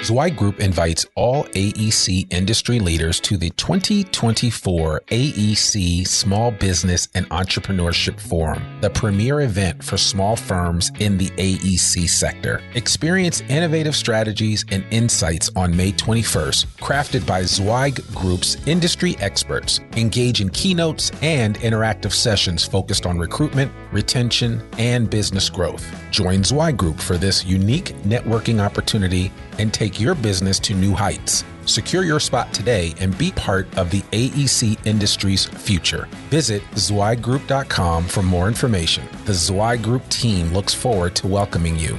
Zweig Group invites all AEC industry leaders to the 2024 AEC Small Business and Entrepreneurship Forum, the premier event for small firms in the AEC sector. Experience innovative strategies and insights on May 21st, crafted by Zweig Group's industry experts. Engage in keynotes and interactive sessions focused on recruitment, retention, and business growth. Join Zweig Group for this unique networking opportunity and take your business to new heights. Secure your spot today and be part of the AEC industry's future. Visit zweiggroup.com for more information. The Zweig Group team looks forward to welcoming you.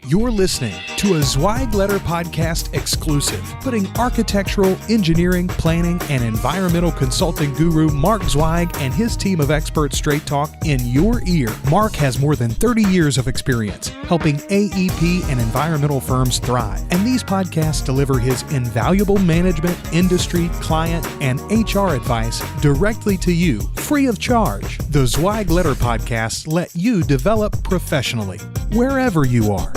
You're listening to a Zweig Letter Podcast exclusive, putting architectural, engineering, planning, and environmental consulting guru Mark Zweig and his team of expert straight talk in your ear. Mark has more than 30 years of experience helping AEP and environmental firms thrive, and these podcasts deliver his invaluable management, industry, client, and HR advice directly to you, free of charge. The Zweig Letter Podcasts let you develop professionally, wherever you are.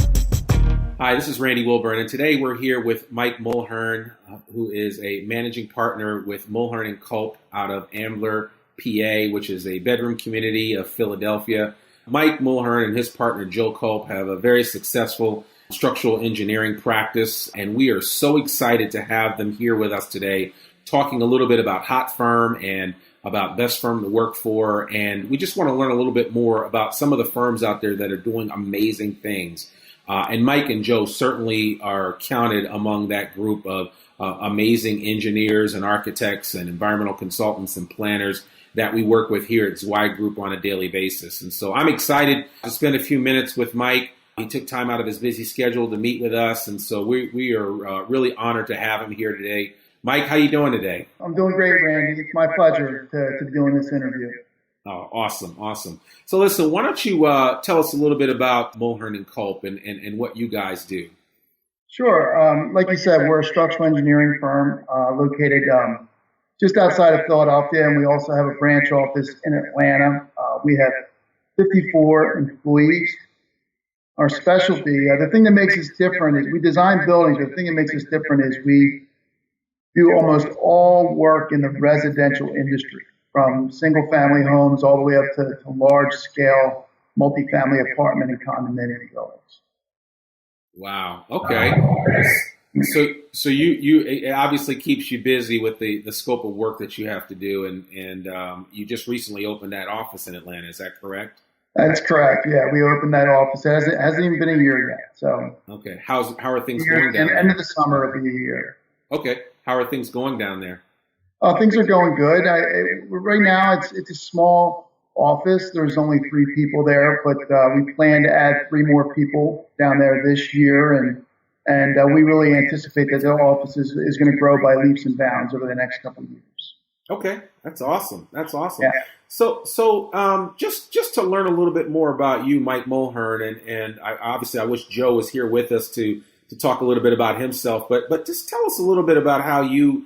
Hi, this is Randy Wilburn, and today we're here with Mike Mulhern, who is a managing partner with Mulhern Kulp out of Ambler, PA, which is a bedroom community of Philadelphia. Mike Mulhern and his partner Joe Kulp have a very successful structural engineering practice, and we are so excited to have them here with us today, talking a little bit about Hot Firm and about best firm to work for, and we just want to learn a little bit more about some of the firms out there that are doing amazing things. And Mike and Joe certainly are counted among that group of amazing engineers and architects and environmental consultants and planners that we work with here at Zweig Group on a daily basis. And so I'm excited to spend a few minutes with Mike. He took time out of his busy schedule to meet with us. And so we are really honored to have him here today. Mike, how you doing today? I'm doing great, Randy. It's my pleasure to be doing this interview. Oh, awesome. So listen, why don't you tell us a little bit about Mulhern Kulp and what you guys do? Sure. Like you said, we're a structural engineering firm located just outside of Philadelphia, and we also have a branch office in Atlanta. We have 54 employees. Our specialty, the thing that makes us different is we design buildings, but the thing that makes us different is we do almost all work in the residential industry, from single-family homes all the way up to large-scale multifamily apartment and condominium buildings. Wow. Okay. So you it obviously keeps you busy with the scope of work that you have to do, and you just recently opened that office in Atlanta. Is that correct? That's correct. Yeah, we opened that office. It hasn't even been a year yet. So okay. How are things going down there? End of the summer will be a year. Okay. How are things going down there? Things are going good. Right now, it's a small office. There's only 3 people there, but we plan to add 3 more people down there this year, and we really anticipate that the office is going to grow by leaps and bounds over the next couple of years. Okay, that's awesome. Yeah. So just to learn a little bit more about you, Mike Mulhern, and I wish Joe was here with us to talk a little bit about himself, but just tell us a little bit about how you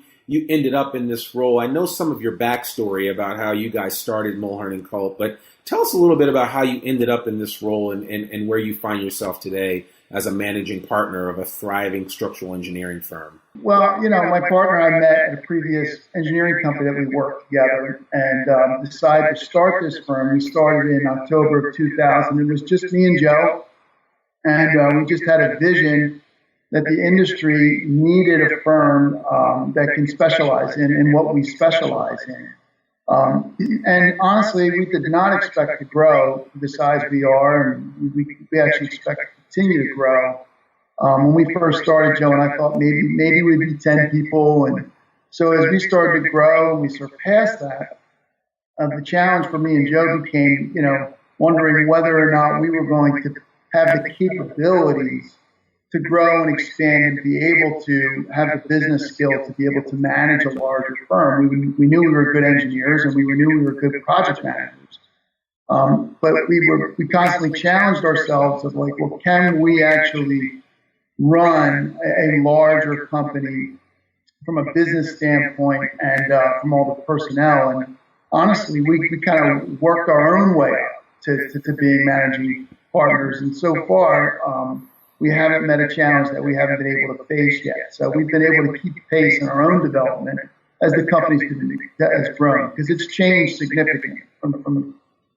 ended up in this role. I know some of your backstory about how you guys started Mulhern Kulp, but tell us a little bit about how you ended up in this role and where you find yourself today as a managing partner of a thriving structural engineering firm. Well, my partner and I met at a previous engineering company that we worked together and decided to start this firm. We started in October of 2000. It was just me and Joe, and we just had a vision that the industry needed a firm that can specialize in what we specialize in. And honestly, we did not expect to grow the size we are, and we actually expect to continue to grow. When we first started, Joe and I thought maybe we'd be 10 people. And so as we started to grow and we surpassed that, the challenge for me and Joe became, wondering whether or not we were going to have the capabilities to grow and expand and be able to have the business skill to be able to manage a larger firm. We knew we were good engineers and we knew we were good project managers. But we constantly challenged ourselves of like, well, can we actually run a larger company from a business standpoint and from all the personnel? And honestly, we kind of worked our own way up to being managing partners. And so far, we haven't met a challenge that we haven't been able to face yet. So we've been able to keep pace in our own development as the company's has grown, because it's changed significantly from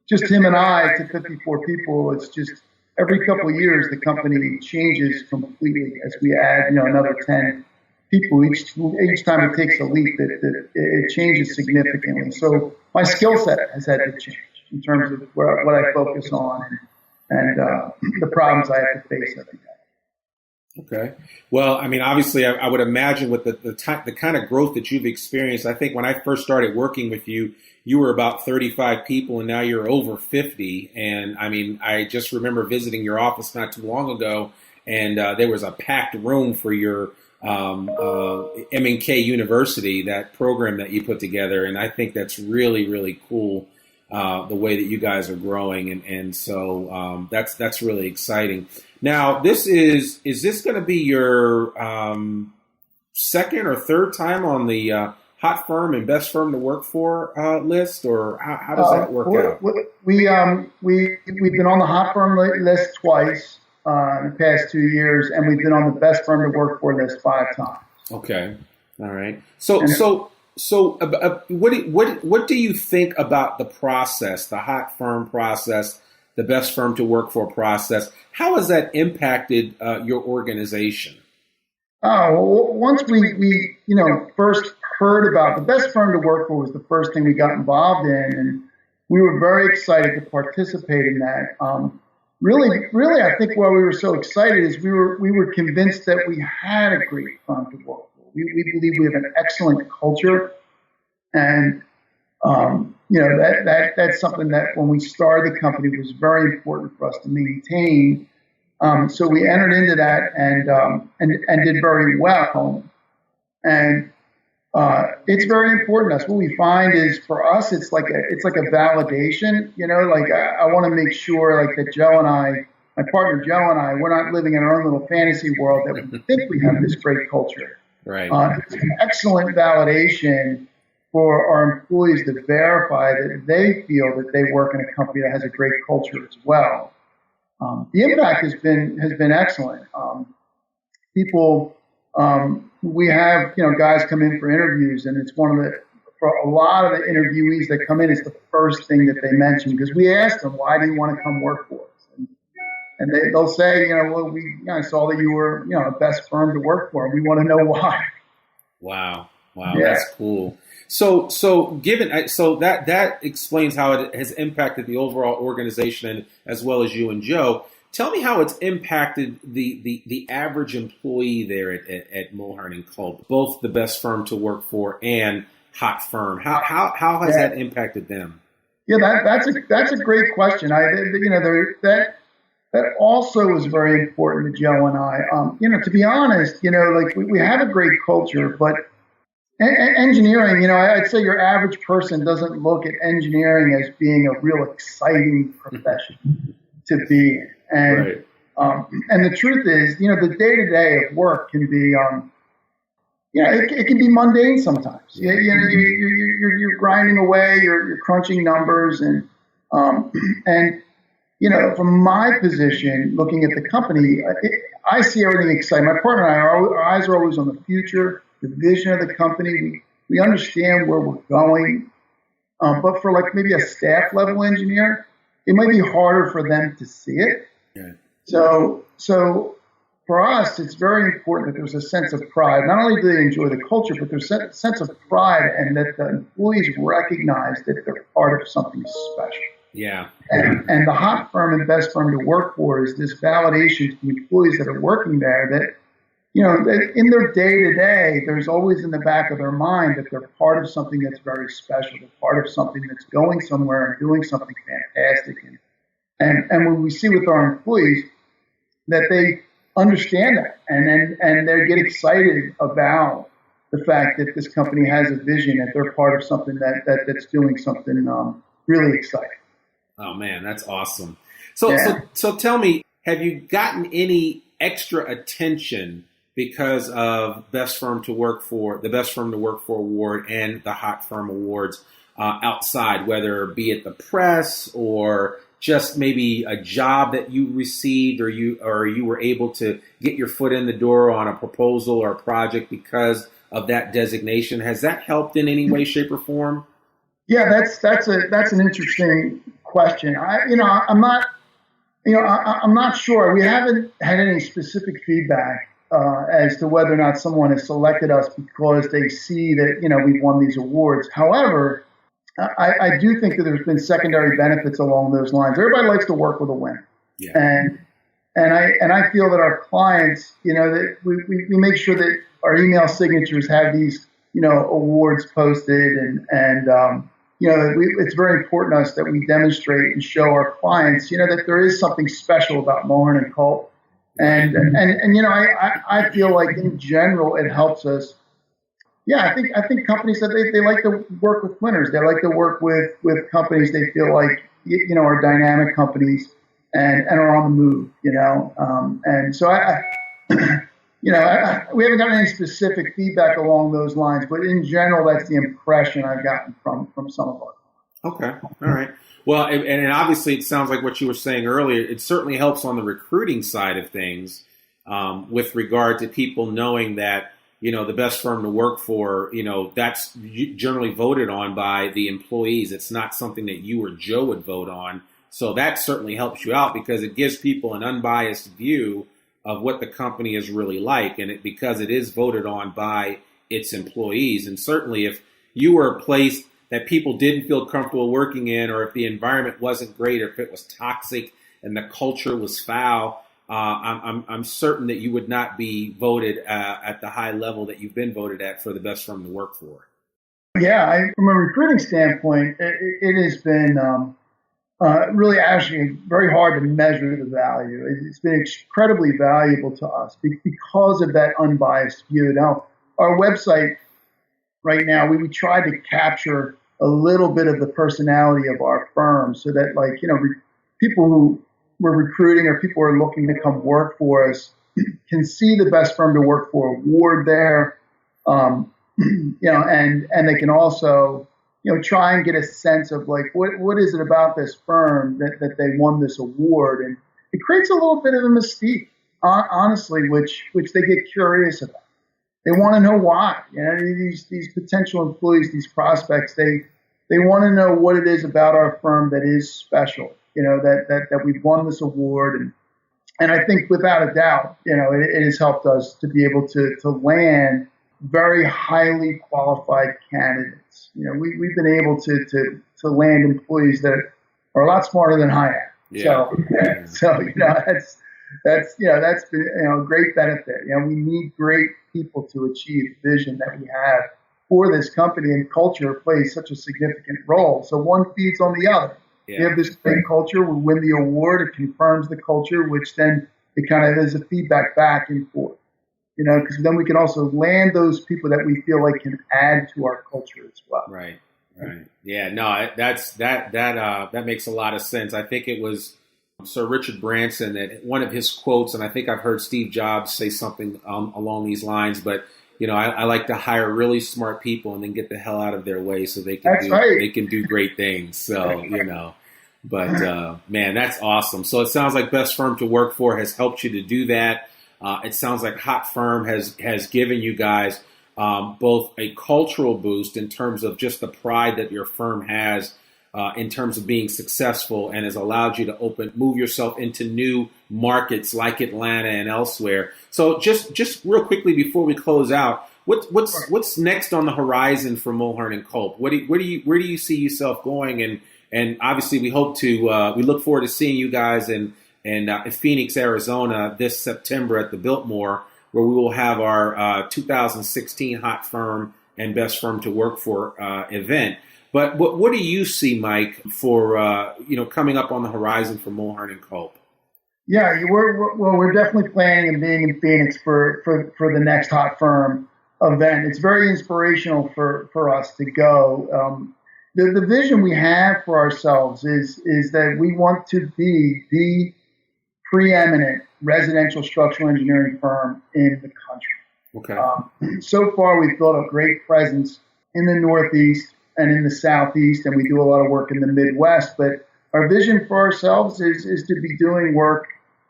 just him and I to 54 people. It's just every couple of years, the company changes completely as we add, another 10 people each time it takes a leap. It changes significantly. So my skill set has had to change in terms of what I focus on and the problems I have to face every day. Okay. Well, I mean, obviously, I would imagine with the kind of growth that you've experienced. I think when I first started working with you, you were about 35 people, and now you're over 50. And I mean, I just remember visiting your office not too long ago, and there was a packed room for your M&K University, that program that you put together. And I think that's really, really cool, the way that you guys are growing. And so that's really exciting. Now, is this going to be your second or third time on the hot firm and best firm to work for list, or how does that work out? We've been on the hot firm list twice in the past 2 years, and we've been on the best firm to work for list 5 times. Okay, all right. So what do you think about the process, the hot firm process, the best firm to work for process? How has that impacted your organization? Once we first heard about the best firm to work for was the first thing we got involved in, and we were very excited to participate in that. Really, I think why we were so excited is we were convinced that we had a great firm to work for. We believe we have an excellent culture, and that's something that when we started the company was very important for us to maintain. So we entered into that and did very well. And it's very important to us. What we find is, for us, it's like a validation. I want to make sure that Joe and I, my partner Joe and I, we're not living in our own little fantasy world, that we think we have this great culture. Right. It's an excellent validation for our employees to verify that they feel that they work in a company that has a great culture as well. The impact has been excellent. People, we have guys come in for interviews, and it's for a lot of the interviewees that come in, it's the first thing that they mention, because we ask them, why do you want to come work for us? And they'll say, I saw that you were the best firm to work for, and we want to know why. Wow, yeah. That's cool. So that explains how it has impacted the overall organization, as well as you and Joe. Tell me how it's impacted the average employee there at Mulhern Kulp, both the best firm to work for and hot firm. How has that impacted them? Yeah, that's a great question. That also is very important to Joe and I. To be honest, we have a great culture, but engineering, I'd say your average person doesn't look at engineering as being a real exciting profession to be in. And and the truth is, the day-to-day of work can be, it can be mundane sometimes. You're grinding away, you're crunching numbers, and from my position, looking at the company, I see everything exciting. My partner and I, our eyes are always on the future, the vision of the company. We understand where we're going. But for maybe a staff level engineer, it might be harder for them to see it. Yeah. So for us, it's very important that there's a sense of pride. Not only do they enjoy the culture, but there's a sense of pride, and that the employees recognize that they're part of something special. Yeah. And the hot firm and best firm to work for is this validation to the employees that are working there that, that in their day-to-day, there's always in the back of their mind that they're part of something that's very special. They're part of something that's going somewhere and doing something fantastic. And when we see with our employees that they understand that and they get excited about the fact that this company has a vision, that they're part of something that's doing something really exciting. Oh man, that's awesome. So tell me, have you gotten any extra attention because of the Best Firm to Work For award and the Hot Firm Awards? outside, whether be it the press or just maybe a job that you received, or you were able to get your foot in the door on a proposal or a project because of that designation? Has that helped in any way, shape, or form? Yeah, that's an interesting question. I'm not sure. We haven't had any specific feedback as to whether or not someone has selected us because they see that we've won these awards. However, I do think that there's been secondary benefits along those lines. Everybody likes to work with a winner, and I feel that our clients, that we make sure that our email signatures have these awards posted, and it's very important to us that we demonstrate and show our clients, that there is something special about Mulhern & Kulp. And I feel like in general it helps us. Yeah, I think companies that they like to work with winners. They like to work with companies they feel like are dynamic companies and are on the move. And so we haven't gotten any specific feedback along those lines, but in general, that's the impression I've gotten from some of our. Okay, all right. Well, and obviously, it sounds like what you were saying earlier. It certainly helps on the recruiting side of things, with regard to people knowing that the best firm to work for. That's generally voted on by the employees. It's not something that you or Joe would vote on. So that certainly helps you out because it gives people an unbiased view of what the company is really like, and because it is voted on by its employees. And certainly if you were a place that people didn't feel comfortable working in, or if the environment wasn't great, or if it was toxic and the culture was foul, I'm certain that you would not be voted at the high level that you've been voted at for the best firm to work for. Yeah, from a recruiting standpoint, it has been really actually very hard to measure the value. It's been incredibly valuable to us because of that unbiased view. Now, our website right now, we try to capture a little bit of the personality of our firm so that, people who we're recruiting or people who are looking to come work for us can see the best firm to work for award there, and they can also try and get a sense of what is it about this firm that they won this award, and it creates a little bit of a mystique, honestly, which they get curious about. They want to know why. These potential employees, these prospects, they want to know what it is about our firm that is special. That we've won this award, and I think without a doubt, it has helped us to be able to land very highly qualified candidates. We've been able to land employees that are a lot smarter than I am. Yeah. So that's been a great benefit. We need great people to achieve the vision that we have for this company, and culture plays such a significant role. So one feeds on the other. Yeah. We have this great culture. We win the award. It confirms the culture, which then it kind of is a feedback back and forth. Because then we can also land those people that we feel like can add to our culture as well. Right. Yeah. No, that makes a lot of sense. I think it was Sir Richard Branson that one of his quotes, and I think I've heard Steve Jobs say something along these lines. But I like to hire really smart people and then get the hell out of their way so they can do great things. So but man, that's awesome. So it sounds like Best Firm to Work For has helped you to do that. It sounds like Hot Firm has given you guys both a cultural boost in terms of just the pride that your firm has in terms of being successful, and has allowed you to move yourself into new markets like Atlanta and elsewhere. So just real quickly before we close out, what's next on the horizon for Mulhern & Kulp? Where do you see yourself going? And obviously we hope to we look forward to seeing you guys in Phoenix, Arizona this September at the Biltmore, where we will have our 2016 Hot Firm and Best Firm to Work For event. But what do you see, Mike, for coming up on the horizon for Mulhern & Kulp? Yeah, we're definitely planning on being in Phoenix for the next Hot Firm event. It's very inspirational for us to go. The vision we have for ourselves is that we want to be the preeminent residential structural engineering firm in the country. Okay. So far, we've built a great presence in the Northeast, and in the Southeast, and we do a lot of work in the Midwest. But our vision for ourselves is to be doing work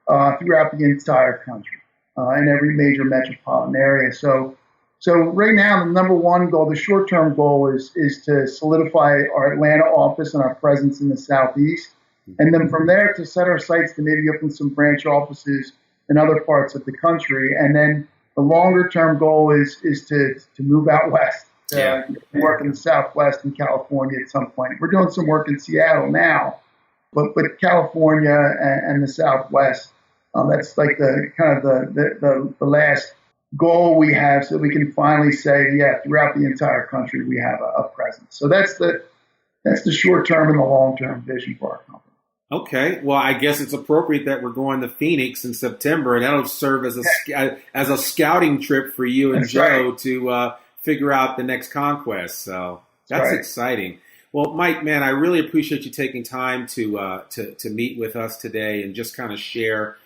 throughout the entire country, in every major metropolitan area. So right now, the number one goal, the short-term goal is to solidify our Atlanta office and our presence in the Southeast. And then from there to set our sights to maybe open some branch offices in other parts of the country. And then the longer-term goal is to move out west, work in the Southwest and California at some point. We're doing some work in Seattle now, but California and the Southwest, that's like the last goal we have, so we can finally say, throughout the entire country we have a presence. So that's the short-term and the long-term vision for our company. Okay, well, I guess it's appropriate that we're going to Phoenix in September, and that'll serve as a scouting trip for you and Joe to figure out the next conquest. So that's exciting. Well, Mike, man, I really appreciate you taking time to meet with us today and just kind of share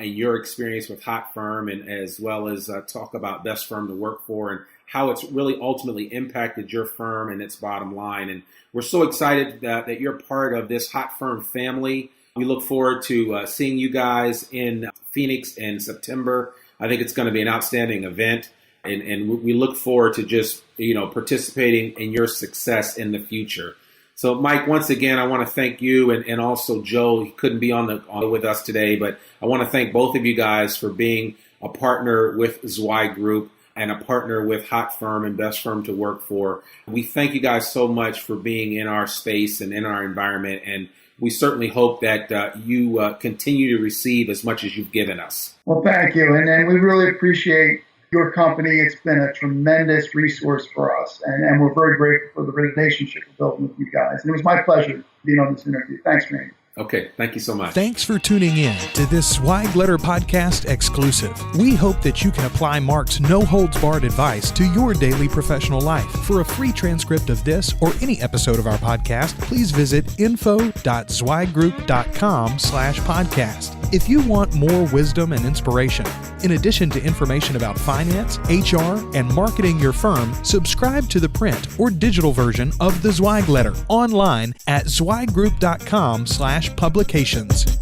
your experience with Hot Firm, and as well as talk about best firm to work for and how it's really ultimately impacted your firm and its bottom line. And we're so excited that you're part of this Hot Firm family. We look forward to seeing you guys in Phoenix in September. I think it's going to be an outstanding event, and we look forward to just participating in your success in the future. So, Mike, once again, I want to thank you and also Joe. He couldn't be on with us today, but I want to thank both of you guys for being a partner with Zweig Group and a partner with Hot Firm and Best Firm to Work For. We thank you guys so much for being in our space and in our environment, and we certainly hope that you continue to receive as much as you've given us. Well, thank you, and we really appreciate your company. It's been a tremendous resource for us, and we're very grateful for the relationship we're building with you guys. And it was my pleasure being on this interview. Thanks, Randy. Okay, thank you so much. Thanks for tuning in to this Zweig Letter Podcast exclusive. We hope that you can apply Mark's no-holds-barred advice to your daily professional life. For a free transcript of this or any episode of our podcast, please visit info.zweiggroup.com/podcast. If you want more wisdom and inspiration, in addition to information about finance, HR, and marketing your firm, subscribe to the print or digital version of the Zweig Letter online at zweiggroup.com/publications.